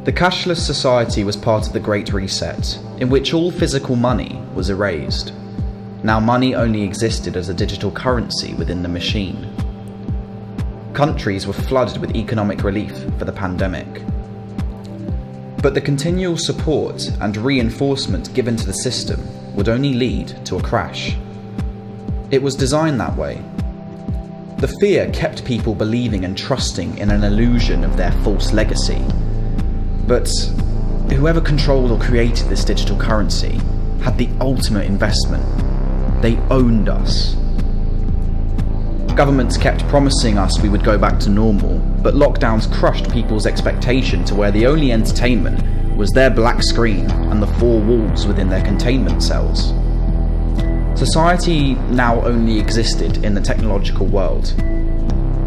The cashless society was part of the Great Reset, in which all physical money was erased. Now money only existed as a digital currency within the machine. Countries were flooded with economic relief for the pandemic. But the continual support and reinforcement given to the system would only lead to a crash. It was designed that way. The fear kept people believing and trusting in an illusion of their false legacy. But whoever controlled or created this digital currency had the ultimate investment. They owned us. Governments kept promising us we would go back to normal, but lockdowns crushed people's expectation to where the only entertainment was their black screen and the four walls within their containment cells. Society now only existed in the technological world.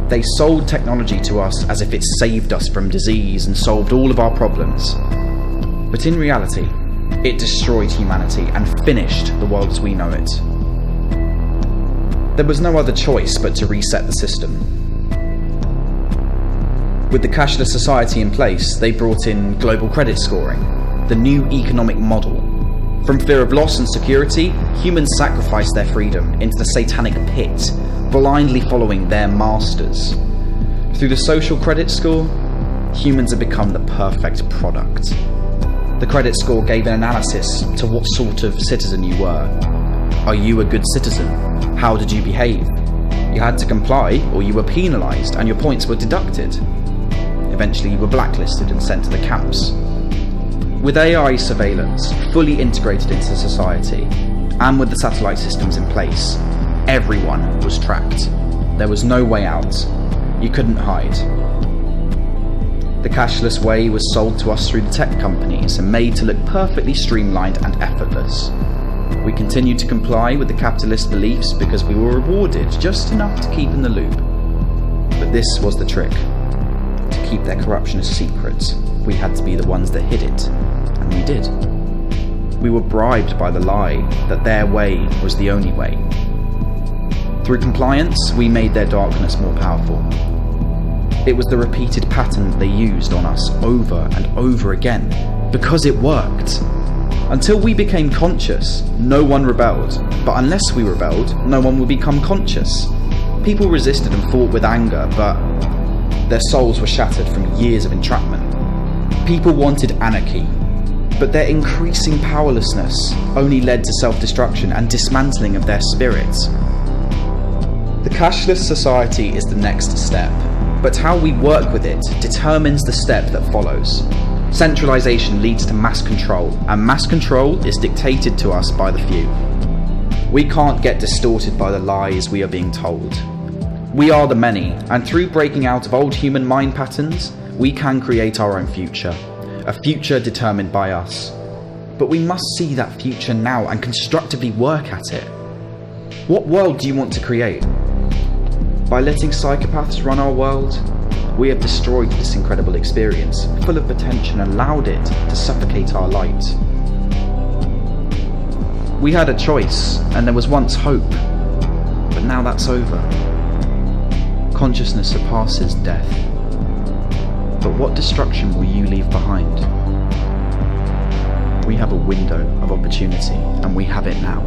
They sold technology to us as if it saved us from disease and solved all of our problems. But in reality, it destroyed humanity and finished the world as we know it. There was no other choice but to reset the system. With the cashless society in place, they brought in global credit scoring, the new economic model. From fear of loss and security, humans sacrificed their freedom into the satanic pit, blindly following their masters. Through the social credit score, humans have become the perfect product. The credit score gave an analysis to what sort of citizen you were. Are you a good citizen? How did you behave? You had to comply or you were penalised and your points were deducted. Eventually you were blacklisted and sent to the camps. With AI surveillance fully integrated into society, and with the satellite systems in place, everyone was tracked. There was no way out. You couldn't hide. The cashless way was sold to us through the tech companies and made to look perfectly streamlined and effortless. We continued to comply with the capitalist beliefs because we were rewarded just enough to keep in the loop. But this was the trick. To keep their corruption a secret, we had to be the ones that hid it. And we did. We were bribed by the lie that their way was the only way. Through compliance, we made their darkness more powerful. It was the repeated pattern they used on us over and over again, because it worked. Until we became conscious, no one rebelled. But unless we rebelled, no one would become conscious. People resisted and fought with anger, but their souls were shattered from years of entrapment. People wanted anarchy, but their increasing powerlessness only led to self-destruction and dismantling of their spirits. The cashless society is the next step, but how we work with it determines the step that follows. Centralisation leads to mass control, and mass control is dictated to us by the few. We can't get distorted by the lies we are being told. We are the many, and through breaking out of old human mind patterns, we can create our own future. A future determined by us. But we must see that future now and constructively work at it. What world do you want to create? By letting psychopaths run our world, we have destroyed this incredible experience, full of potential, and allowed it to suffocate our light. We had a choice, and there was once hope, but now that's over. Consciousness surpasses death. But what destruction will you leave behind? We have a window of opportunity, and we have it now.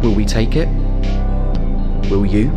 Will we take it? Will you?